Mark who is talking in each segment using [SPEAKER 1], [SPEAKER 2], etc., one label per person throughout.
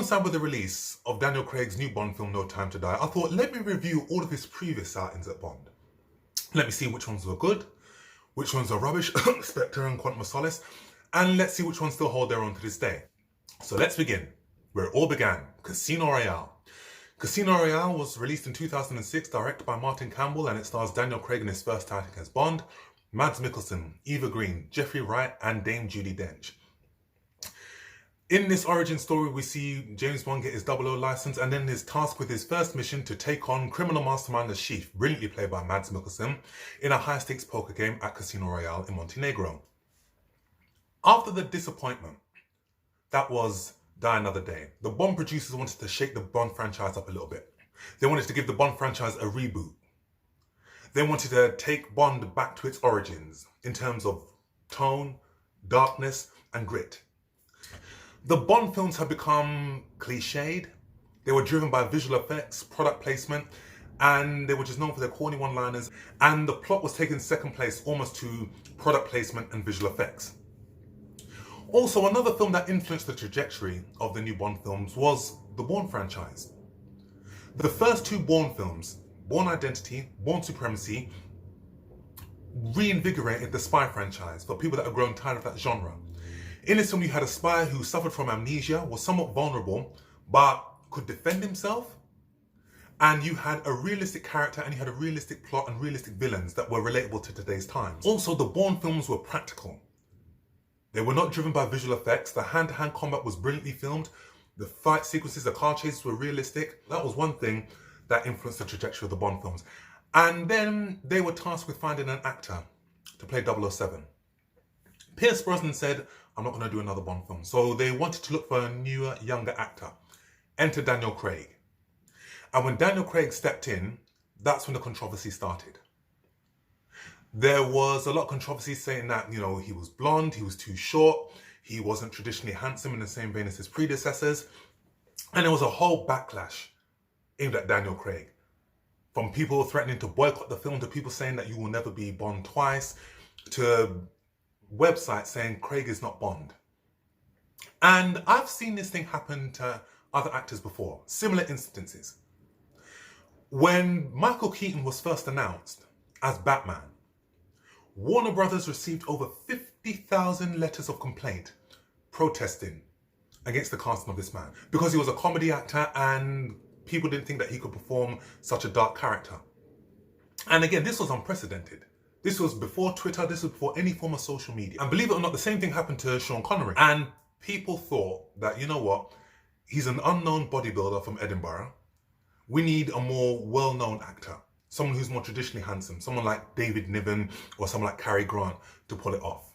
[SPEAKER 1] coincide with the release of Daniel Craig's new Bond film, No Time to Die, I thought, let me review all of his previous outings at Bond. Let me see which ones were good, which ones are rubbish, Spectre and Quantum of Solace, and let's see which ones still hold their own to this day. So let's begin where it all began, Casino Royale. Casino Royale was released in 2006, directed by Martin Campbell, and it stars Daniel Craig in his first outing as Bond, Mads Mikkelsen, Eva Green, Jeffrey Wright, and Dame Judi Dench. In this origin story, we see James Bond get his 00 license and then is tasked with his first mission to take on criminal mastermind The Chief, brilliantly played by Mads Mikkelsen, in a high-stakes poker game at Casino Royale in Montenegro. After the disappointment that was Die Another Day, the Bond producers wanted to shake the Bond franchise up a little bit. They wanted to give the Bond franchise a reboot. They wanted to take Bond back to its origins in terms of tone, darkness, and grit. The Bond films have become cliched. They were driven by visual effects, product placement, and they were just known for their corny one-liners. And the plot was taken second place almost to product placement and visual effects. Also, another film that influenced the trajectory of the new Bond films was the Bourne franchise. The first two Bourne films, Bourne Identity, Bourne Supremacy, reinvigorated the spy franchise for people that have grown tired of that genre. In this film, you had a spy who suffered from amnesia, was somewhat vulnerable, but could defend himself. And you had a realistic character and you had a realistic plot and realistic villains that were relatable to today's times. Also, the Bourne films were practical. They were not driven by visual effects. The hand-to-hand combat was brilliantly filmed. The fight sequences, the car chases were realistic. That was one thing that influenced the trajectory of the Bond films. And then they were tasked with finding an actor to play 007. Pierce Brosnan said, I'm not going to do another Bond film. So they wanted to look for a newer, younger actor. Enter Daniel Craig. And when Daniel Craig stepped in, that's when the controversy started. There was a lot of controversy saying that, you know, he was blonde, he was too short, he wasn't traditionally handsome in the same vein as his predecessors. And there was a whole backlash aimed at Daniel Craig. From people threatening to boycott the film, to people saying that you will never be Bond twice, to websites saying Craig is not Bond. And I've seen this thing happen to other actors before, similar instances. When Michael Keaton was first announced as Batman, Warner Brothers received over 50,000 letters of complaint protesting against the casting of this man because he was a comedy actor and people didn't think that he could perform such a dark character. And again, this was unprecedented. This was before Twitter, this was before any form of social media. And believe it or not, the same thing happened to Sean Connery. And people thought that, you know what, he's an unknown bodybuilder from Edinburgh. We need a more well-known actor. Someone who's more traditionally handsome, someone like David Niven or someone like Cary Grant to pull it off.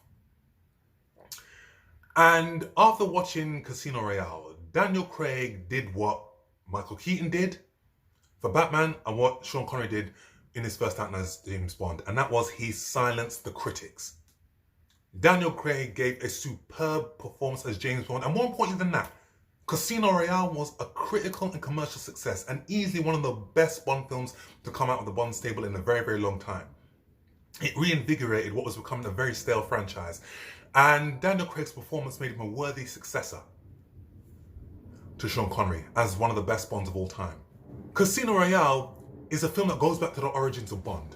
[SPEAKER 1] And after watching Casino Royale, Daniel Craig did what Michael Keaton did for Batman and what Sean Connery did in his first outing as James Bond, and that was he silenced the critics. Daniel Craig gave a superb performance as James Bond, and more importantly than that, Casino Royale was a critical and commercial success and easily one of the best Bond films to come out of the Bond stable in a very, very long time. It reinvigorated what was becoming a very stale franchise, and Daniel Craig's performance made him a worthy successor to Sean Connery as one of the best Bonds of all time. Casino Royale is a film that goes back to the origins of Bond,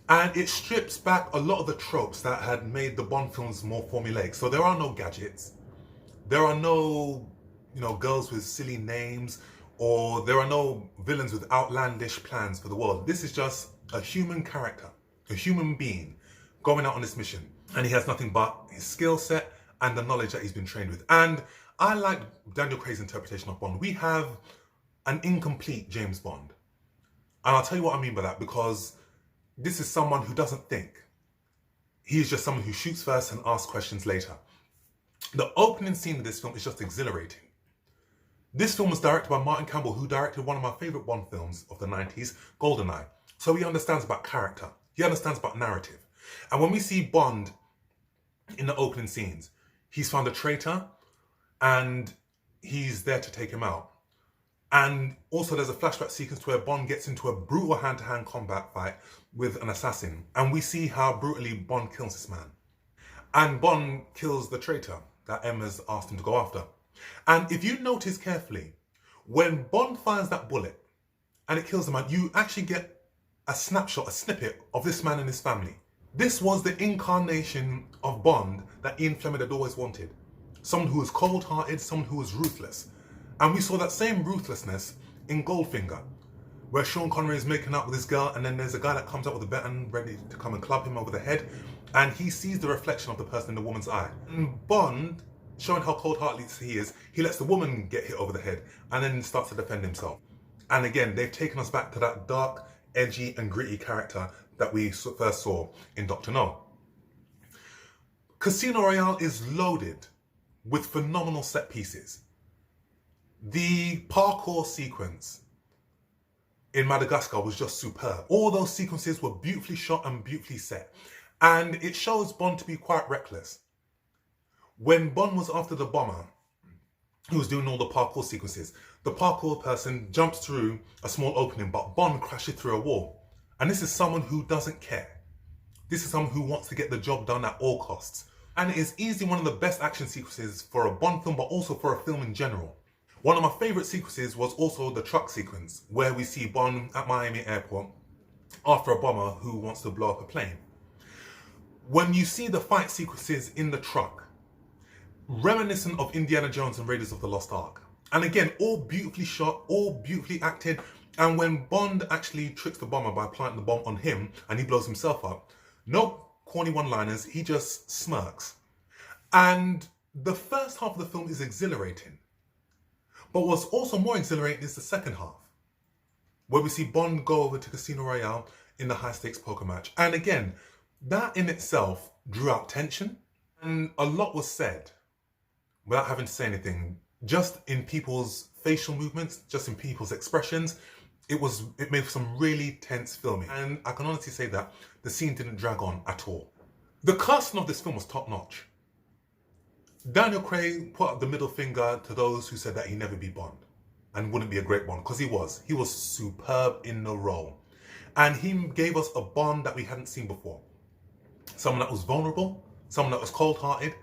[SPEAKER 1] and it strips back a lot of the tropes that had made the Bond films more formulaic. So there are no gadgets, there are no girls with silly names, or there are no villains with outlandish plans for the world. This is just a human character, a human being going out on this mission. And he has nothing but his skill set and the knowledge that he's been trained with. And I like Daniel Craig's interpretation of Bond. We have an incomplete James Bond. And I'll tell you what I mean by that, because this is someone who doesn't think. He is just someone who shoots first and asks questions later. The opening scene of this film is just exhilarating. This film was directed by Martin Campbell, who directed one of my favourite Bond films of the 90s, GoldenEye. So he understands about character. He understands about narrative. And when we see Bond in the opening scenes, he's found a traitor and he's there to take him out. And also there's a flashback sequence where Bond gets into a brutal hand-to-hand combat fight with an assassin. And we see how brutally Bond kills this man. And Bond kills the traitor that Emma's asked him to go after. And if you notice carefully, when Bond fires that bullet and it kills the man, you actually get a snapshot, a snippet of this man and his family. This was the incarnation of Bond that Ian Fleming had always wanted. Someone who was cold-hearted, someone who was ruthless. And we saw that same ruthlessness in Goldfinger, where Sean Connery is making out with this girl, and then there's a guy that comes up with a baton ready to come and club him over the head, and he sees the reflection of the person in the woman's eye. And Bond, showing how cold-hearted he is, he lets the woman get hit over the head, and then starts to defend himself. And again, they've taken us back to that dark, edgy, and gritty character that we first saw in Dr. No. Casino Royale is loaded with phenomenal set pieces. The parkour sequence in Madagascar was just superb. All those sequences were beautifully shot and beautifully set. And it shows Bond to be quite reckless. When Bond was after the bomber, who was doing all the parkour sequences, the parkour person jumps through a small opening, but Bond crashes through a wall. And this is someone who doesn't care. This is someone who wants to get the job done at all costs. And it is easily one of the best action sequences for a Bond film, but also for a film in general. One of my favourite sequences was also the truck sequence, where we see Bond at Miami Airport after a bomber who wants to blow up a plane. When you see the fight sequences in the truck, reminiscent of Indiana Jones and Raiders of the Lost Ark. And again, all beautifully shot, all beautifully acted. And when Bond actually tricks the bomber by planting the bomb on him and he blows himself up, no corny one-liners, he just smirks. And the first half of the film is exhilarating. But what's also more exhilarating is the second half, where we see Bond go over to Casino Royale in the high-stakes poker match. And again, that in itself drew out tension, and a lot was said without having to say anything, just in people's facial movements, just in people's expressions. It made for some really tense filming, and I can honestly say that the scene didn't drag on at all. The casting of this film was top-notch. Daniel Craig put up the middle finger to those who said that he'd never be Bond and wouldn't be a great Bond, because he was. He was superb in the role. And he gave us a Bond that we hadn't seen before. Someone that was vulnerable, someone that was cold-hearted,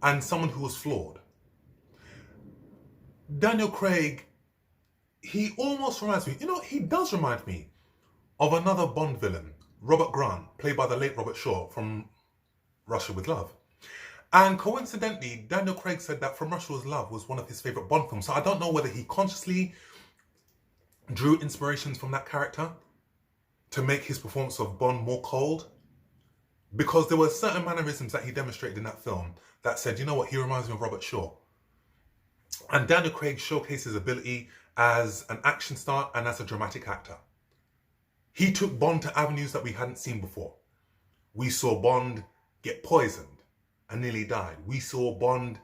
[SPEAKER 1] and someone who was flawed. Daniel Craig, he almost reminds me, he does remind me of another Bond villain, Robert Grant, played by the late Robert Shaw from Russia with Love. And coincidentally, Daniel Craig said that From Russia with Love was one of his favourite Bond films. So I don't know whether he consciously drew inspirations from that character to make his performance of Bond more cold, because there were certain mannerisms that he demonstrated in that film that said, you know what, he reminds me of Robert Shaw. And Daniel Craig showcased his ability as an action star and as a dramatic actor. He took Bond to avenues that we hadn't seen before. We saw Bond get poisoned and nearly died. We saw Bond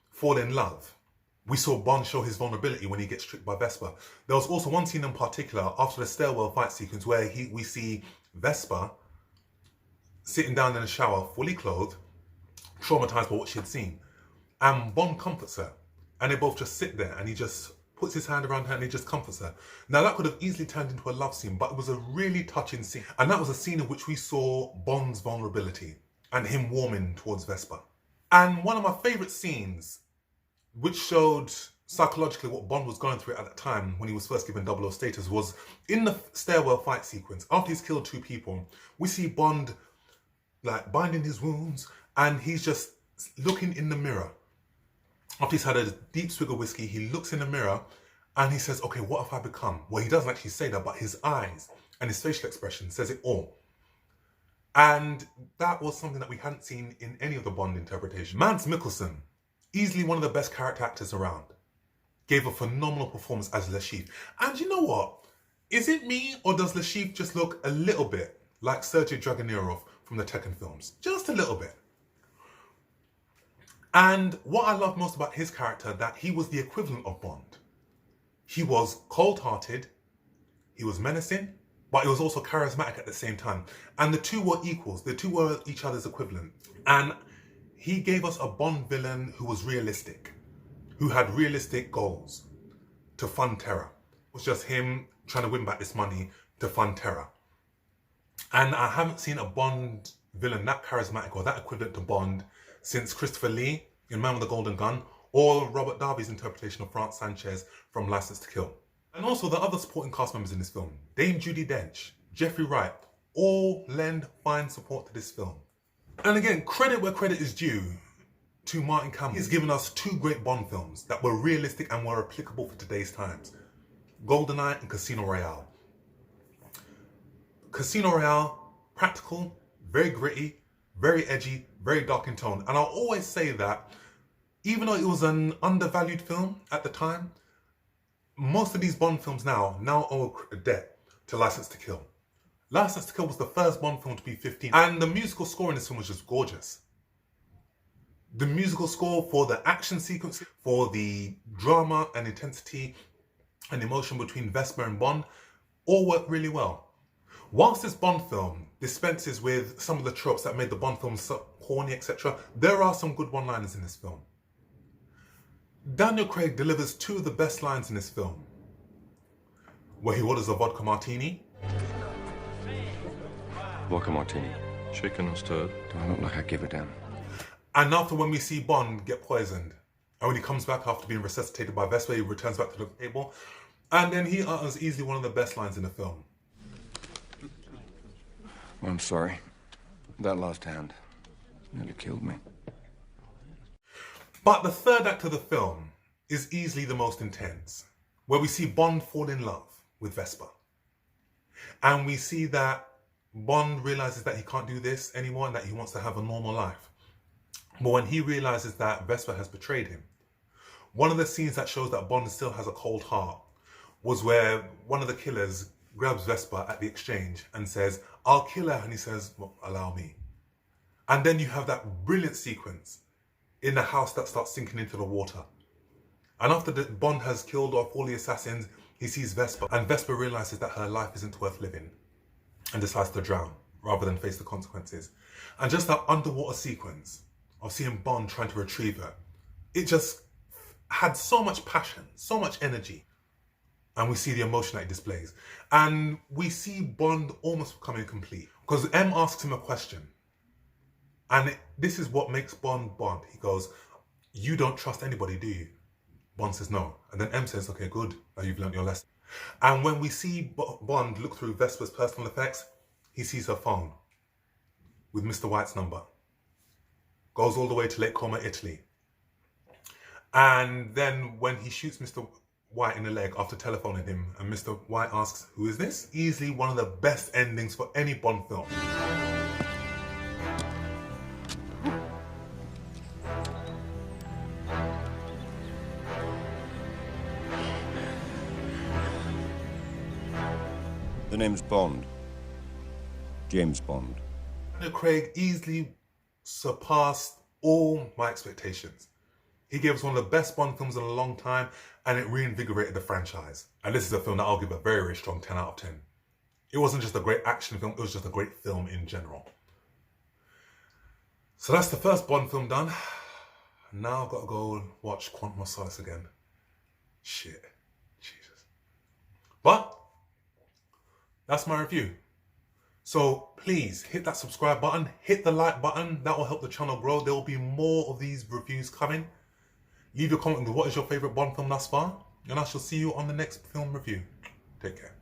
[SPEAKER 1] fall in love. We saw Bond show his vulnerability when he gets tricked by Vesper. There was also one scene in particular after the stairwell fight sequence where we see Vesper sitting down in the shower, fully clothed, traumatized by what she had seen. And Bond comforts her. And they both just sit there, and he just puts his hand around her and he just comforts her. Now that could have easily turned into a love scene, but it was a really touching scene. And that was a scene in which we saw Bond's vulnerability and him warming towards Vesper. And one of my favourite scenes, which showed psychologically what Bond was going through at that time when he was first given 00 status, was in the stairwell fight sequence. After he's killed 2 people, we see Bond like binding his wounds, and he's just looking in the mirror. After he's had a deep swig of whiskey, he looks in the mirror and he says, okay, what have I become? Well, he doesn't actually say that, but his eyes and his facial expression says it all. And that was something that we hadn't seen in any of the Bond interpretation. Mads Mikkelsen, easily one of the best character actors around, gave a phenomenal performance as Le Chiffre. And you know what? Is it me, or does Le Chiffre just look a little bit like Sergei Dragonierov from the Tekken films? Just a little bit. And what I love most about his character, that he was the equivalent of Bond. He was cold-hearted, he was menacing, but he was also charismatic at the same time. And the two were equals, the two were each other's equivalent. And he gave us a Bond villain who was realistic, who had realistic goals to fund terror. It was just him trying to win back this money to fund terror. And I haven't seen a Bond villain that charismatic or that equivalent to Bond since Christopher Lee in Man with the Golden Gun, or Robert Darby's interpretation of France Sanchez from Licence to Kill. And also the other supporting cast members in this film, Dame Judi Dench, Jeffrey Wright, all lend fine support to this film. And again, credit where credit is due to Martin Campbell. He's given us two great Bond films that were realistic and were applicable for today's times. GoldenEye and Casino Royale. Casino Royale, practical, very gritty, very edgy, very dark in tone. And I'll always say that even though it was an undervalued film at the time, most of these Bond films now owe a debt to Licence to Kill. Licence to Kill was the first Bond film to be 15, and the musical score in this film was just gorgeous. The musical score for the action sequences, for the drama and intensity and emotion between Vesper and Bond, all worked really well. Whilst this Bond film dispenses with some of the tropes that made the Bond films so corny, etc., there are some good one-liners in this film. Daniel Craig delivers two of the best lines in this film, where he orders a vodka martini.
[SPEAKER 2] Vodka martini. Shaken or stirred?
[SPEAKER 3] Do I look like I give a damn?
[SPEAKER 1] And after, when we see Bond get poisoned, and when he comes back after being resuscitated by Vesper, he returns back to the table, and then he utters easily one of the best lines in the film.
[SPEAKER 3] I'm sorry. That last hand nearly killed me.
[SPEAKER 1] But the third act of the film is easily the most intense, where we see Bond fall in love with Vesper. And we see that Bond realizes that he can't do this anymore and that he wants to have a normal life. But when he realizes that Vesper has betrayed him, one of the scenes that shows that Bond still has a cold heart was where one of the killers grabs Vesper at the exchange and says, "I'll kill her," and he says, "Well, allow me." And then you have that brilliant sequence in the house that starts sinking into the water. And after Bond has killed off all the assassins, he sees Vesper, and Vesper realizes that her life isn't worth living and decides to drown rather than face the consequences. And just that underwater sequence of seeing Bond trying to retrieve her, it just had so much passion, so much energy. And we see the emotion that it displays. And we see Bond almost becoming complete, because M asks him a question. And this is what makes Bond Bond. He goes, "You don't trust anybody, do you?" Bond says no. And then M says, "Okay, good. Now you've learned your lesson." And when we see Bond look through Vesper's personal effects, he sees her phone with Mr. White's number. Goes all the way to Lake Como, Italy. And then when he shoots Mr. White in the leg after telephoning him, and Mr. White asks, "Who is this?" Easily one of the best endings for any Bond film.
[SPEAKER 3] The name's Bond. James Bond.
[SPEAKER 1] Daniel Craig easily surpassed all my expectations. He gave us one of the best Bond films in a long time, and it reinvigorated the franchise. And this is a film that I'll give a very, very strong 10 out of 10. It wasn't just a great action film, it was just a great film in general. So that's the first Bond film done. Now I've got to go watch Quantum of Solace again. Shit. Jesus. But that's my review. So please hit that subscribe button, hit the like button. That will help the channel grow. There will be more of these reviews coming. Leave your comment with what is your favourite Bond film thus far, and I shall see you on the next film review. Take care.